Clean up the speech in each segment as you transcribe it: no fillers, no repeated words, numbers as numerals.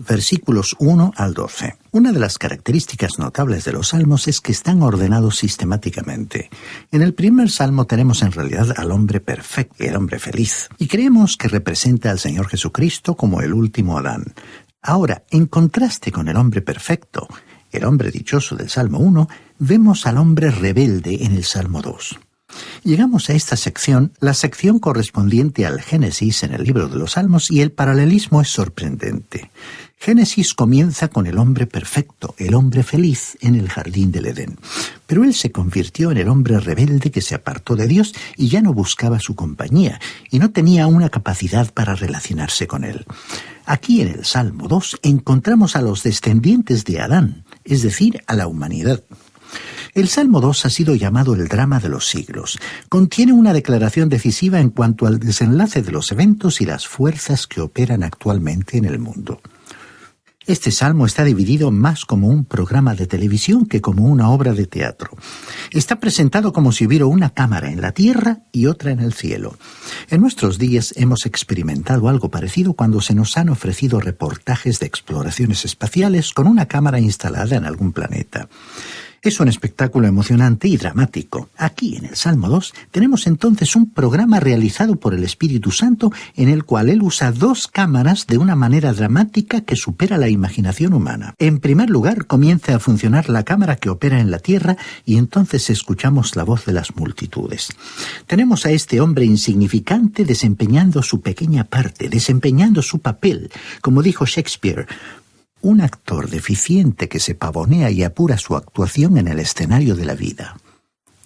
versículos 1 al 12. Una de las características notables de los salmos es que están ordenados sistemáticamente. En el primer salmo tenemos en realidad al hombre perfecto, el hombre feliz, y creemos que representa al Señor Jesucristo como el último Adán. Ahora, en contraste con el hombre perfecto, el hombre dichoso del Salmo 1, vemos al hombre rebelde en el Salmo 2. Llegamos a esta sección, la sección correspondiente al Génesis en el libro de los Salmos, y el paralelismo es sorprendente. Génesis comienza con el hombre perfecto, el hombre feliz en el jardín del Edén. Pero él se convirtió en el hombre rebelde que se apartó de Dios y ya no buscaba su compañía, y no tenía una capacidad para relacionarse con él. Aquí en el Salmo 2 encontramos a los descendientes de Adán, es decir, a la humanidad. El Salmo 2 ha sido llamado el drama de los siglos. Contiene una declaración decisiva en cuanto al desenlace de los eventos y las fuerzas que operan actualmente en el mundo. Este salmo está dividido más como un programa de televisión que como una obra de teatro. Está presentado como si hubiera una cámara en la tierra y otra en el cielo. En nuestros días hemos experimentado algo parecido cuando se nos han ofrecido reportajes de exploraciones espaciales con una cámara instalada en algún planeta. Es un espectáculo emocionante y dramático. Aquí, en el Salmo 2, tenemos entonces un programa realizado por el Espíritu Santo en el cual él usa dos cámaras de una manera dramática que supera la imaginación humana. En primer lugar, comienza a funcionar la cámara que opera en la tierra y entonces escuchamos la voz de las multitudes. Tenemos a este hombre insignificante desempeñando su pequeña parte, desempeñando su papel. Como dijo Shakespeare, un actor deficiente que se pavonea y apura su actuación en el escenario de la vida.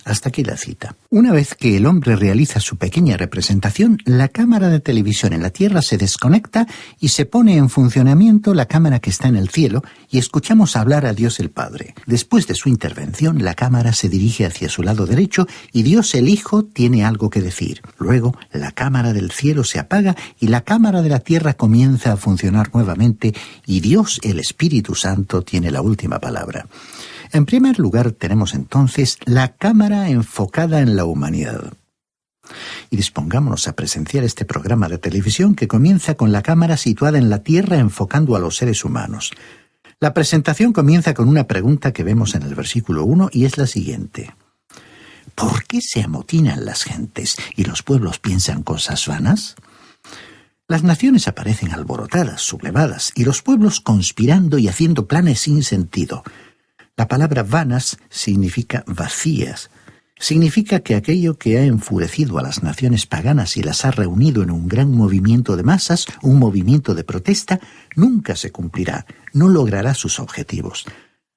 Hasta aquí la cita. Una vez que el hombre realiza su pequeña representación, la cámara de televisión en la Tierra se desconecta y se pone en funcionamiento la cámara que está en el cielo y escuchamos hablar a Dios el Padre. Después de su intervención, la cámara se dirige hacia su lado derecho y Dios el Hijo tiene algo que decir. Luego, la cámara del cielo se apaga y la cámara de la Tierra comienza a funcionar nuevamente y Dios el Espíritu Santo tiene la última palabra. En primer lugar, tenemos entonces la cámara enfocada en la humanidad. Y dispongámonos a presenciar este programa de televisión que comienza con la cámara situada en la Tierra enfocando a los seres humanos. La presentación comienza con una pregunta que vemos en el versículo 1 y es la siguiente. ¿Por qué se amotinan las gentes y los pueblos piensan cosas vanas? Las naciones aparecen alborotadas, sublevadas, y los pueblos conspirando y haciendo planes sin sentido. La palabra vanas significa vacías. Significa que aquello que ha enfurecido a las naciones paganas y las ha reunido en un gran movimiento de masas, un movimiento de protesta, nunca se cumplirá, no logrará sus objetivos.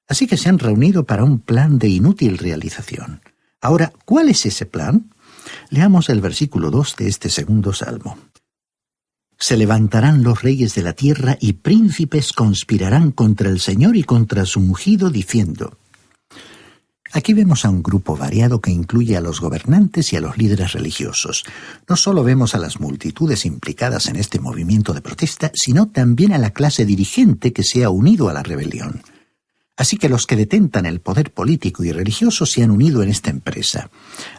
Así que se han reunido para un plan de inútil realización. Ahora, ¿cuál es ese plan? Leamos el versículo 2 de este segundo salmo. Se levantarán los reyes de la tierra y príncipes conspirarán contra el Señor y contra su ungido, diciendo. Aquí vemos a un grupo variado que incluye a los gobernantes y a los líderes religiosos. No solo vemos a las multitudes implicadas en este movimiento de protesta, sino también a la clase dirigente que se ha unido a la rebelión. Así que los que detentan el poder político y religioso se han unido en esta empresa.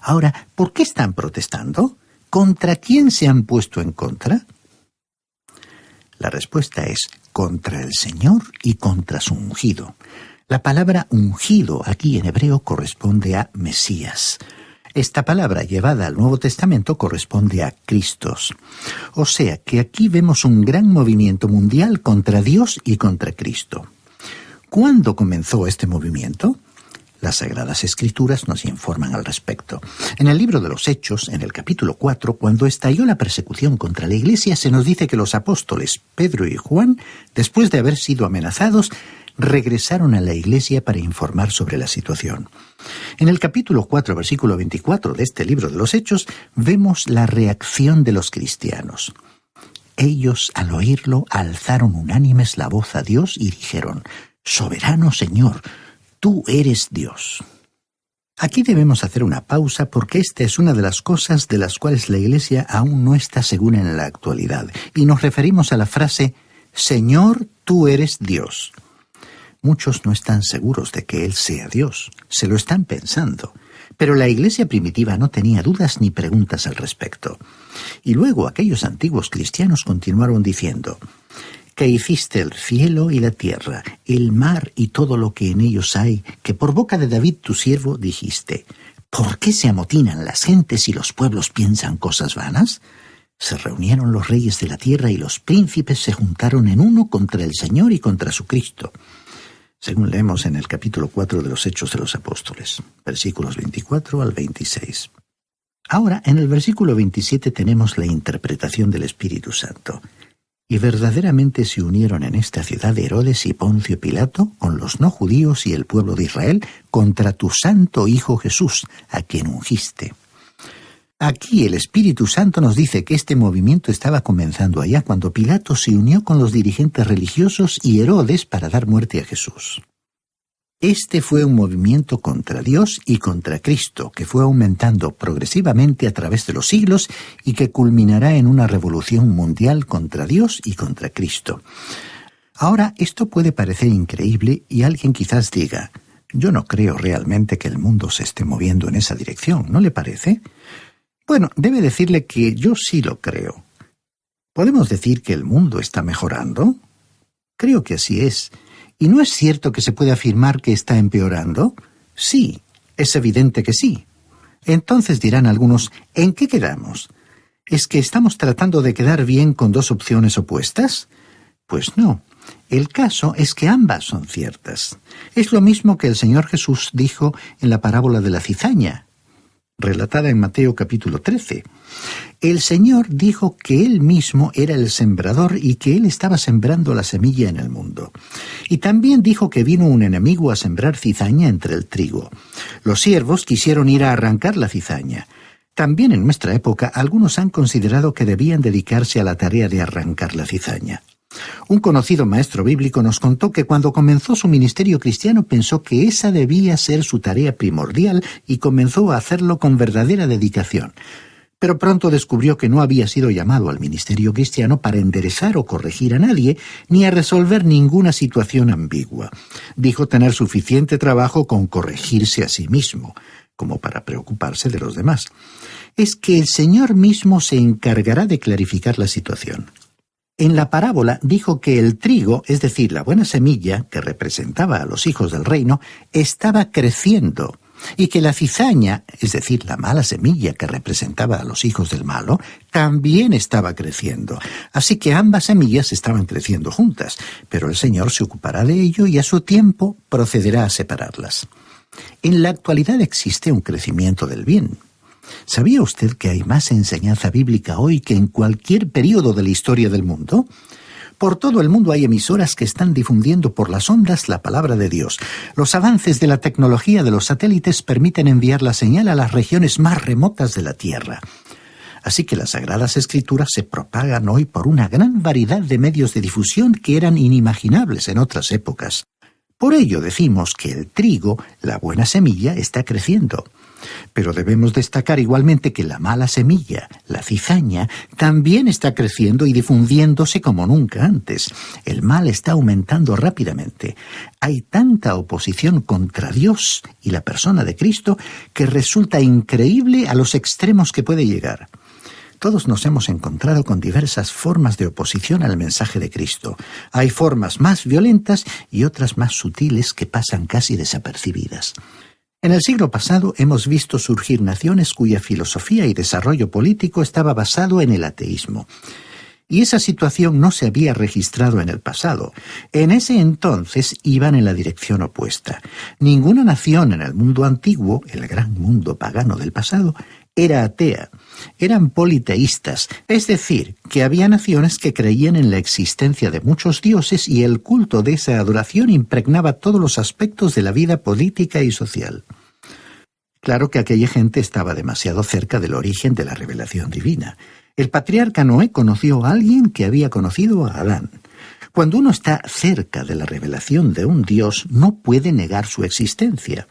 Ahora, ¿por qué están protestando? ¿Contra quién se han puesto en contra? La respuesta es contra el Señor y contra su ungido. La palabra ungido aquí en hebreo corresponde a Mesías. Esta palabra llevada al Nuevo Testamento corresponde a Cristos. O sea que aquí vemos un gran movimiento mundial contra Dios y contra Cristo. ¿Cuándo comenzó este movimiento? Las Sagradas Escrituras nos informan al respecto. En el libro de los Hechos, en el capítulo 4, cuando estalló la persecución contra la Iglesia, se nos dice que los apóstoles Pedro y Juan, después de haber sido amenazados, regresaron a la Iglesia para informar sobre la situación. En el capítulo 4, versículo 24 de este libro de los Hechos, vemos la reacción de los cristianos. Ellos, al oírlo, alzaron unánimes la voz a Dios y dijeron, «Soberano Señor, tú eres Dios». Aquí debemos hacer una pausa porque esta es una de las cosas de las cuales la Iglesia aún no está segura en la actualidad, y nos referimos a la frase «Señor, tú eres Dios». Muchos no están seguros de que Él sea Dios, se lo están pensando, pero la Iglesia primitiva no tenía dudas ni preguntas al respecto. Y luego aquellos antiguos cristianos continuaron diciendo, que hiciste el cielo y la tierra, el mar y todo lo que en ellos hay, que por boca de David tu siervo dijiste: ¿por qué se amotinan las gentes y los pueblos piensan cosas vanas? Se reunieron los reyes de la tierra y los príncipes se juntaron en uno contra el Señor y contra su Cristo. Según leemos en el capítulo 4 de los Hechos de los Apóstoles, versículos 24 al 26. Ahora, en el versículo 27 tenemos la interpretación del Espíritu Santo. Y verdaderamente se unieron en esta ciudad Herodes y Poncio Pilato con los no judíos y el pueblo de Israel contra tu santo Hijo Jesús, a quien ungiste. Aquí el Espíritu Santo nos dice que este movimiento estaba comenzando allá cuando Pilato se unió con los dirigentes religiosos y Herodes para dar muerte a Jesús. Este fue un movimiento contra Dios y contra Cristo, que fue aumentando progresivamente a través de los siglos y que culminará en una revolución mundial contra Dios y contra Cristo. Ahora, esto puede parecer increíble y alguien quizás diga: yo no creo realmente que el mundo se esté moviendo en esa dirección, ¿no le parece? Bueno, debe decirle que yo sí lo creo. ¿Podemos decir que el mundo está mejorando? Creo que así es. ¿Y no es cierto que se puede afirmar que está empeorando? Sí, es evidente que sí. Entonces dirán algunos: ¿en qué quedamos? ¿Es que estamos tratando de quedar bien con dos opciones opuestas? Pues no. El caso es que ambas son ciertas. Es lo mismo que el Señor Jesús dijo en la parábola de la cizaña, relatada en Mateo capítulo 13. El Señor dijo que Él mismo era el sembrador y que Él estaba sembrando la semilla en el mundo. Y también dijo que vino un enemigo a sembrar cizaña entre el trigo. Los siervos quisieron ir a arrancar la cizaña. También en nuestra época algunos han considerado que debían dedicarse a la tarea de arrancar la cizaña. Un conocido maestro bíblico nos contó que cuando comenzó su ministerio cristiano pensó que esa debía ser su tarea primordial y comenzó a hacerlo con verdadera dedicación. Pero pronto descubrió que no había sido llamado al ministerio cristiano para enderezar o corregir a nadie, ni a resolver ninguna situación ambigua. Dijo tener suficiente trabajo con corregirse a sí mismo, como para preocuparse de los demás. Es que el Señor mismo se encargará de clarificar la situación. En la parábola dijo que el trigo, es decir, la buena semilla, que representaba a los hijos del reino, estaba creciendo, y que la cizaña, es decir, la mala semilla que representaba a los hijos del malo, también estaba creciendo. Así que ambas semillas estaban creciendo juntas, pero el Señor se ocupará de ello y a su tiempo procederá a separarlas. En la actualidad existe un crecimiento del bien. ¿Sabía usted que hay más enseñanza bíblica hoy que en cualquier período de la historia del mundo? Por todo el mundo hay emisoras que están difundiendo por las ondas la palabra de Dios. Los avances de la tecnología de los satélites permiten enviar la señal a las regiones más remotas de la Tierra. Así que las Sagradas Escrituras se propagan hoy por una gran variedad de medios de difusión que eran inimaginables en otras épocas. Por ello decimos que el trigo, la buena semilla, está creciendo. Pero debemos destacar igualmente que la mala semilla, la cizaña, también está creciendo y difundiéndose como nunca antes. El mal está aumentando rápidamente. Hay tanta oposición contra Dios y la persona de Cristo que resulta increíble a los extremos que puede llegar. Todos nos hemos encontrado con diversas formas de oposición al mensaje de Cristo. Hay formas más violentas y otras más sutiles que pasan casi desapercibidas. En el siglo pasado hemos visto surgir naciones cuya filosofía y desarrollo político estaba basado en el ateísmo. Y esa situación no se había registrado en el pasado. En ese entonces iban en la dirección opuesta. Ninguna nación en el mundo antiguo, el gran mundo pagano del pasado, era atea. Eran politeístas, es decir, que había naciones que creían en la existencia de muchos dioses y el culto de esa adoración impregnaba todos los aspectos de la vida política y social. Claro que aquella gente estaba demasiado cerca del origen de la revelación divina. El patriarca Noé conoció a alguien que había conocido a Adán. Cuando uno está cerca de la revelación de un Dios, no puede negar su existencia.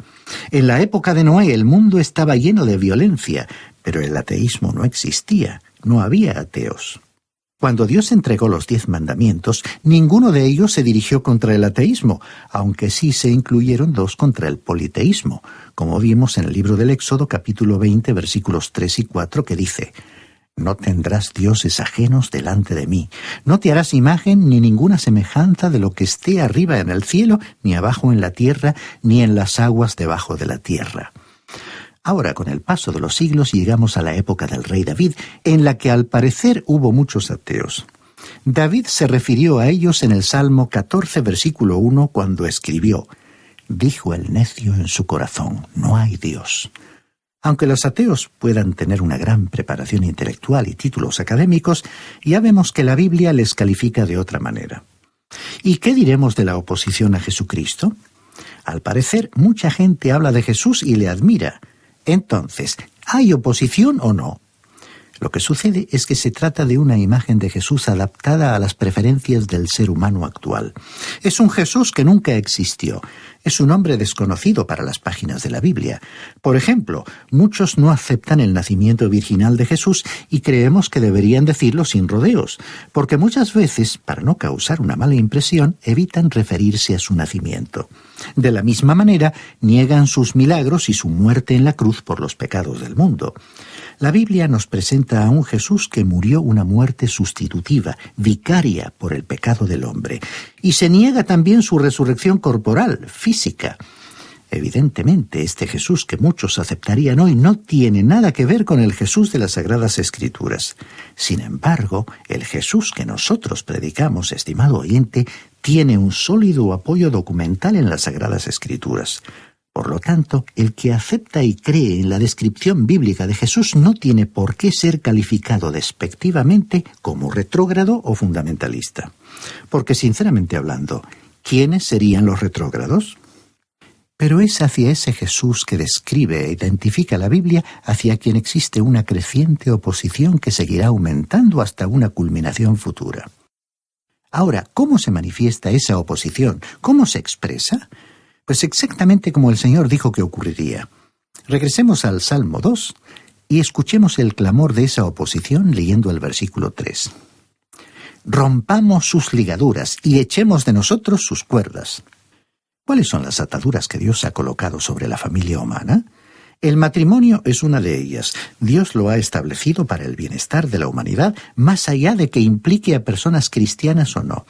En la época de Noé el mundo estaba lleno de violencia, pero el ateísmo no existía, no había ateos. Cuando Dios entregó los 10 mandamientos, ninguno de ellos se dirigió contra el ateísmo, aunque sí se incluyeron 2 contra el politeísmo, como vimos en el libro del Éxodo capítulo 20 versículos 3 y 4 que dice: No tendrás dioses ajenos delante de mí. No te harás imagen ni ninguna semejanza de lo que esté arriba en el cielo, ni abajo en la tierra, ni en las aguas debajo de la tierra. Ahora, con el paso de los siglos, llegamos a la época del rey David, en la que al parecer hubo muchos ateos. David se refirió a ellos en el Salmo 14, versículo 1, cuando escribió: «Dijo el necio en su corazón, no hay Dios». Aunque los ateos puedan tener una gran preparación intelectual y títulos académicos, ya vemos que la Biblia les califica de otra manera. ¿Y qué diremos de la oposición a Jesucristo? Al parecer, mucha gente habla de Jesús y le admira. Entonces, ¿hay oposición o no? Lo que sucede es que se trata de una imagen de Jesús adaptada a las preferencias del ser humano actual. Es un Jesús que nunca existió. Es un hombre desconocido para las páginas de la Biblia. Por ejemplo, muchos no aceptan el nacimiento virginal de Jesús y creemos que deberían decirlo sin rodeos, porque muchas veces, para no causar una mala impresión, evitan referirse a su nacimiento. De la misma manera, niegan sus milagros y su muerte en la cruz por los pecados del mundo. La Biblia nos presenta a un Jesús que murió una muerte sustitutiva, vicaria por el pecado del hombre, y se niega también su resurrección corporal, física. Evidentemente, este Jesús que muchos aceptarían hoy no tiene nada que ver con el Jesús de las Sagradas Escrituras. Sin embargo, el Jesús que nosotros predicamos, estimado oyente, tiene un sólido apoyo documental en las Sagradas Escrituras. Por lo tanto, el que acepta y cree en la descripción bíblica de Jesús no tiene por qué ser calificado despectivamente como retrógrado o fundamentalista. Porque, sinceramente hablando, ¿quiénes serían los retrógrados? Pero es hacia ese Jesús que describe e identifica la Biblia hacia quien existe una creciente oposición que seguirá aumentando hasta una culminación futura. Ahora, ¿cómo se manifiesta esa oposición? ¿Cómo se expresa? Pues exactamente como el Señor dijo que ocurriría. Regresemos al Salmo 2 y escuchemos el clamor de esa oposición leyendo el versículo 3. «Rompamos sus ligaduras y echemos de nosotros sus cuerdas». ¿Cuáles son las ataduras que Dios ha colocado sobre la familia humana? El matrimonio es una de ellas. Dios lo ha establecido para el bienestar de la humanidad, más allá de que implique a personas cristianas o no.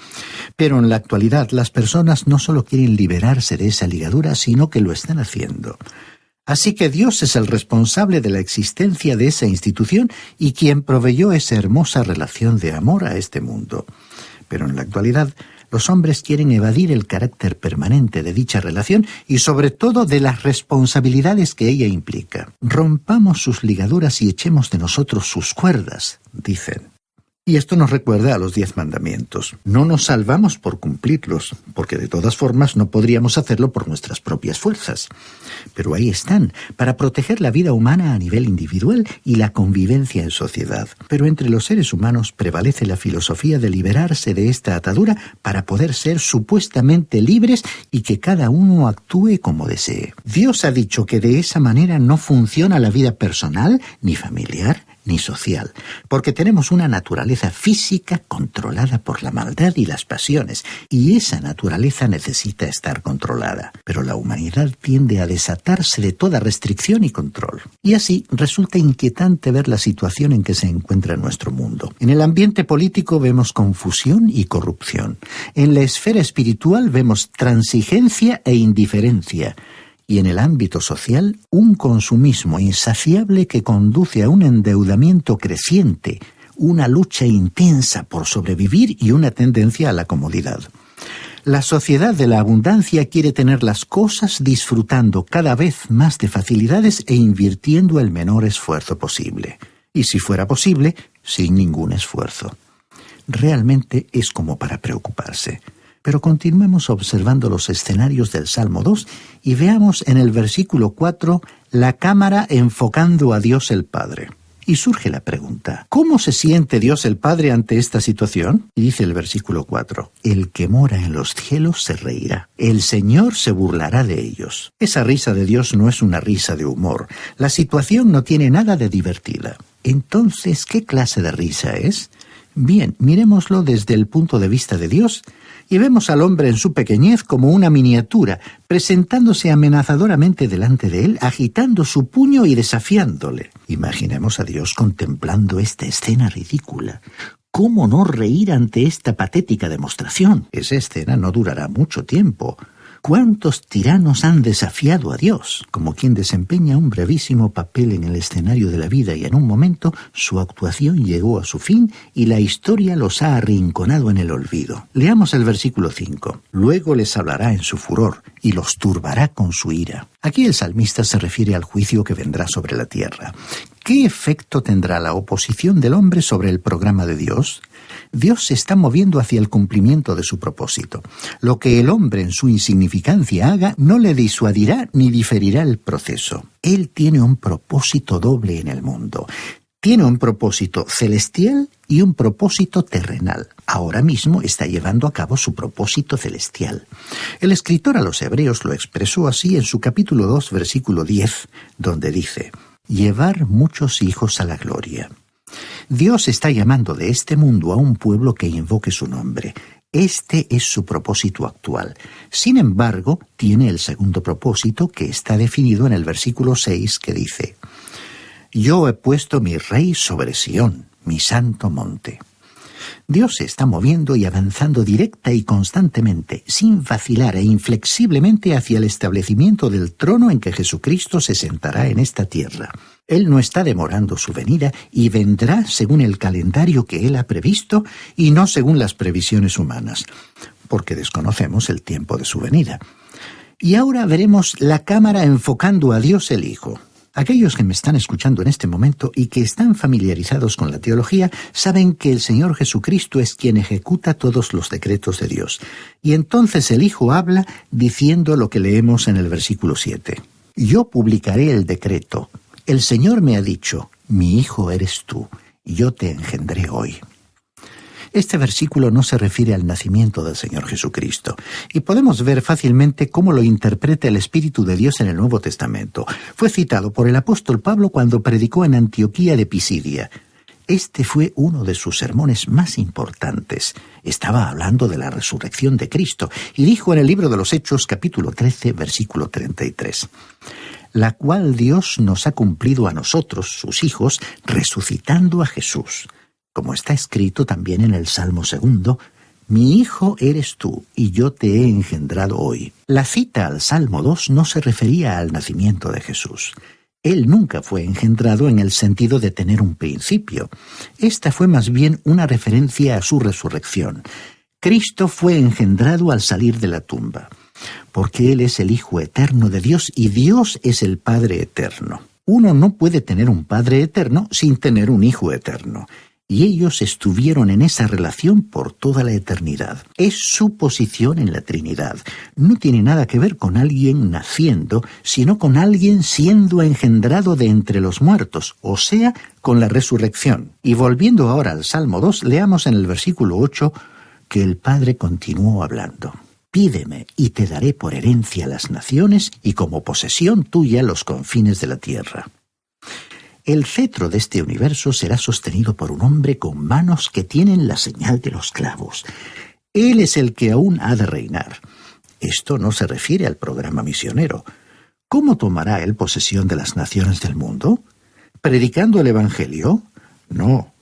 Pero en la actualidad las personas no solo quieren liberarse de esa ligadura, sino que lo están haciendo. Así que Dios es el responsable de la existencia de esa institución y quien proveyó esa hermosa relación de amor a este mundo. Pero en la actualidad, los hombres quieren evadir el carácter permanente de dicha relación y sobre todo de las responsabilidades que ella implica. «Rompamos sus ligaduras y echemos de nosotros sus cuerdas», dicen. Y esto nos recuerda a los 10 mandamientos. No nos salvamos por cumplirlos, porque de todas formas no podríamos hacerlo por nuestras propias fuerzas. Pero ahí están, para proteger la vida humana a nivel individual y la convivencia en sociedad. Pero entre los seres humanos prevalece la filosofía de liberarse de esta atadura para poder ser supuestamente libres y que cada uno actúe como desee. Dios ha dicho que de esa manera no funciona la vida personal ni familiar, ni social, porque tenemos una naturaleza física controlada por la maldad y las pasiones, y esa naturaleza necesita estar controlada. Pero la humanidad tiende a desatarse de toda restricción y control. Y así resulta inquietante ver la situación en que se encuentra nuestro mundo. En el ambiente político vemos confusión y corrupción. En la esfera espiritual vemos transigencia e indiferencia. Y en el ámbito social, un consumismo insaciable que conduce a un endeudamiento creciente, una lucha intensa por sobrevivir y una tendencia a la comodidad. La sociedad de la abundancia quiere tener las cosas disfrutando cada vez más de facilidades e invirtiendo el menor esfuerzo posible. Y si fuera posible, sin ningún esfuerzo. Realmente es como para preocuparse. Pero continuemos observando los escenarios del Salmo 2 y veamos en el versículo 4 la cámara enfocando a Dios el Padre. Y surge la pregunta, ¿cómo se siente Dios el Padre ante esta situación? Y dice el versículo 4, «El que mora en los cielos se reirá, el Señor se burlará de ellos». Esa risa de Dios no es una risa de humor. La situación no tiene nada de divertida. Entonces, ¿qué clase de risa es? Bien, miremoslo desde el punto de vista de Dios y vemos al hombre en su pequeñez como una miniatura, presentándose amenazadoramente delante de él, agitando su puño y desafiándole. Imaginemos a Dios contemplando esta escena ridícula. ¿Cómo no reír ante esta patética demostración? Esa escena no durará mucho tiempo. ¿Cuántos tiranos han desafiado a Dios? Como quien desempeña un brevísimo papel en el escenario de la vida y en un momento su actuación llegó a su fin y la historia los ha arrinconado en el olvido. Leamos el versículo 5. Luego les hablará en su furor y los turbará con su ira. Aquí el salmista se refiere al juicio que vendrá sobre la tierra. ¿Qué efecto tendrá la oposición del hombre sobre el programa de Dios? Dios se está moviendo hacia el cumplimiento de su propósito. Lo que el hombre en su insignificancia haga no le disuadirá ni diferirá el proceso. Él tiene un propósito doble en el mundo. Tiene un propósito celestial y un propósito terrenal. Ahora mismo está llevando a cabo su propósito celestial. El escritor a los Hebreos lo expresó así en su capítulo 2, versículo 10, donde dice: llevar muchos hijos a la gloria. Dios está llamando de este mundo a un pueblo que invoque su nombre. Este es su propósito actual. Sin embargo, tiene el segundo propósito que está definido en el versículo 6 que dice: yo he puesto mi rey sobre Sión, mi santo monte. Dios se está moviendo y avanzando directa y constantemente, sin vacilar e inflexiblemente hacia el establecimiento del trono en que Jesucristo se sentará en esta tierra. Él no está demorando su venida y vendrá según el calendario que Él ha previsto y no según las previsiones humanas, porque desconocemos el tiempo de su venida. Y ahora veremos la cámara enfocando a Dios el Hijo. Aquellos que me están escuchando en este momento y que están familiarizados con la teología saben que el Señor Jesucristo es quien ejecuta todos los decretos de Dios. Y entonces el Hijo habla diciendo lo que leemos en el versículo 7. Yo publicaré el decreto. El Señor me ha dicho: mi hijo eres tú, yo te engendré hoy. Este versículo no se refiere al nacimiento del Señor Jesucristo, y podemos ver fácilmente cómo lo interpreta el Espíritu de Dios en el Nuevo Testamento. Fue citado por el apóstol Pablo cuando predicó en Antioquía de Pisidia. Este fue uno de sus sermones más importantes. Estaba hablando de la resurrección de Cristo, y dijo en el libro de los Hechos, capítulo 13, versículo 33. La cual Dios nos ha cumplido a nosotros, sus hijos, resucitando a Jesús. Como está escrito también en el Salmo 2, mi hijo eres tú, y yo te he engendrado hoy. La cita al Salmo 2 no se refería al nacimiento de Jesús. Él nunca fue engendrado en el sentido de tener un principio. Esta fue más bien una referencia a su resurrección. Cristo fue engendrado al salir de la tumba, porque Él es el Hijo eterno de Dios y Dios es el Padre eterno. Uno no puede tener un Padre eterno sin tener un Hijo eterno. Y ellos estuvieron en esa relación por toda la eternidad. Es su posición en la Trinidad. No tiene nada que ver con alguien naciendo, sino con alguien siendo engendrado de entre los muertos, o sea, con la resurrección. Y volviendo ahora al Salmo 2, leamos en el versículo 8 que el Padre continuó hablando. Pídeme y te daré por herencia las naciones y como posesión tuya los confines de la tierra. El cetro de este universo será sostenido por un hombre con manos que tienen la señal de los clavos. Él es el que aún ha de reinar. Esto no se refiere al programa misionero. ¿Cómo tomará él posesión de las naciones del mundo? ¿Predicando el Evangelio? No.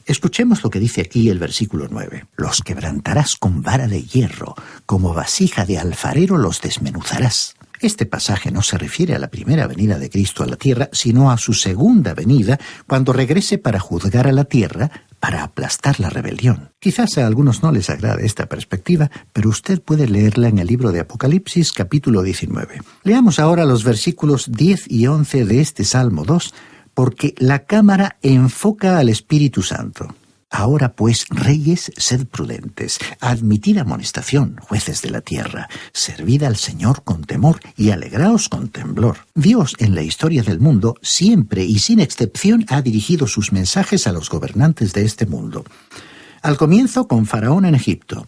Escuchemos lo que dice aquí el versículo 9. Los quebrantarás con vara de hierro, como vasija de alfarero los desmenuzarás. Este pasaje no se refiere a la primera venida de Cristo a la tierra, sino a su segunda venida, cuando regrese para juzgar a la tierra, para aplastar la rebelión. Quizás a algunos no les agrade esta perspectiva, pero usted puede leerla en el libro de Apocalipsis, capítulo 19. Leamos ahora los versículos 10 y 11 de este Salmo 2, porque la cámara enfoca al Espíritu Santo. Ahora pues, reyes, sed prudentes, admitid amonestación, jueces de la tierra, servid al Señor con temor y alegraos con temblor. Dios, en la historia del mundo, siempre y sin excepción ha dirigido sus mensajes a los gobernantes de este mundo. Al comienzo con Faraón en Egipto.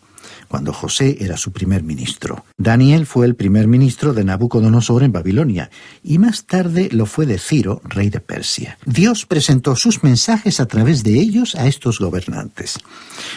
cuando José era su primer ministro. Daniel fue el primer ministro de Nabucodonosor en Babilonia, y más tarde lo fue de Ciro, rey de Persia. Dios presentó sus mensajes a través de ellos a estos gobernantes.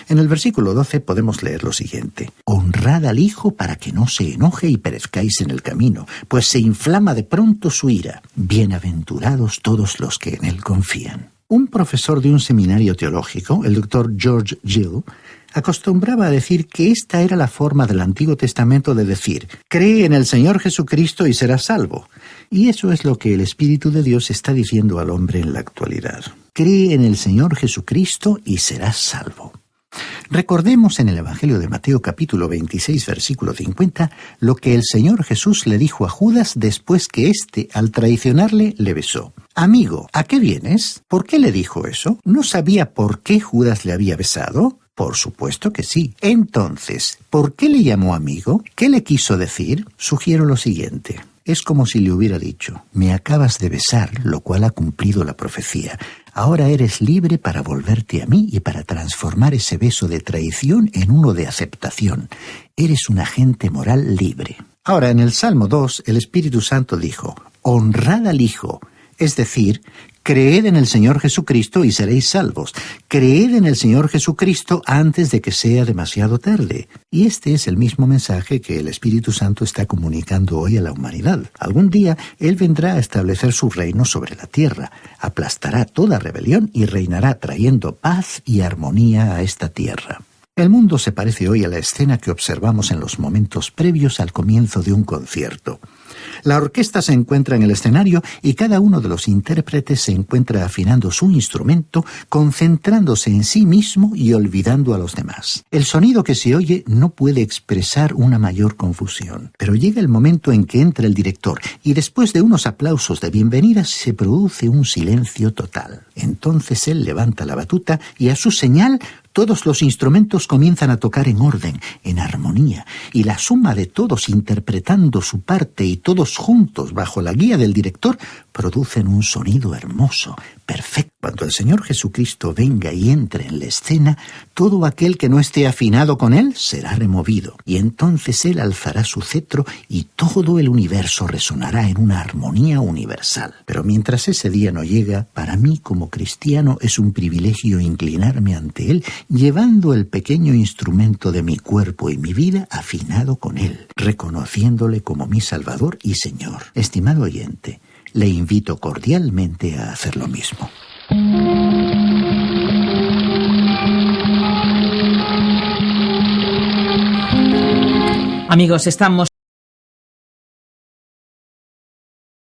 En el versículo 12 podemos leer lo siguiente: «Honrad al Hijo para que no se enoje y perezcáis en el camino, pues se inflama de pronto su ira. Bienaventurados todos los que en él confían». Un profesor de un seminario teológico, el doctor George Gill, acostumbraba a decir que esta era la forma del Antiguo Testamento de decir: «Cree en el Señor Jesucristo y serás salvo». Y eso es lo que el Espíritu de Dios está diciendo al hombre en la actualidad. Cree en el Señor Jesucristo y serás salvo. Recordemos en el Evangelio de Mateo capítulo 26 versículo 50 lo que el Señor Jesús le dijo a Judas después que éste, al traicionarle, le besó. «Amigo, ¿a qué vienes?». ¿Por qué le dijo eso? ¿No sabía por qué Judas le había besado? Por supuesto que sí. Entonces, ¿por qué le llamó amigo? ¿Qué le quiso decir? Sugiero lo siguiente. Es como si le hubiera dicho: «Me acabas de besar, lo cual ha cumplido la profecía. Ahora eres libre para volverte a mí y para transformar ese beso de traición en uno de aceptación. Eres un agente moral libre». Ahora, en el Salmo 2, el Espíritu Santo dijo: «Honrad al Hijo», es decir, creed en el Señor Jesucristo y seréis salvos. Creed en el Señor Jesucristo antes de que sea demasiado tarde. Y este es el mismo mensaje que el Espíritu Santo está comunicando hoy a la humanidad. Algún día Él vendrá a establecer su reino sobre la tierra, aplastará toda rebelión y reinará trayendo paz y armonía a esta tierra. El mundo se parece hoy a la escena que observamos en los momentos previos al comienzo de un concierto. La orquesta se encuentra en el escenario y cada uno de los intérpretes se encuentra afinando su instrumento, concentrándose en sí mismo y olvidando a los demás. El sonido que se oye no puede expresar una mayor confusión, pero llega el momento en que entra el director y después de unos aplausos de bienvenida se produce un silencio total. Entonces él levanta la batuta y a su señal todos los instrumentos comienzan a tocar en orden, en armonía, y la suma de todos interpretando su parte y todos juntos bajo la guía del director producen un sonido hermoso, perfecto. Cuando el Señor Jesucristo venga y entre en la escena, todo aquel que no esté afinado con Él será removido, y entonces Él alzará su cetro y todo el universo resonará en una armonía universal. Pero mientras ese día no llega, para mí como cristiano es un privilegio inclinarme ante Él, llevando el pequeño instrumento de mi cuerpo y mi vida afinado con Él, reconociéndole como mi Salvador y Señor. Estimado oyente, le invito cordialmente a hacer lo mismo. Amigos, estamos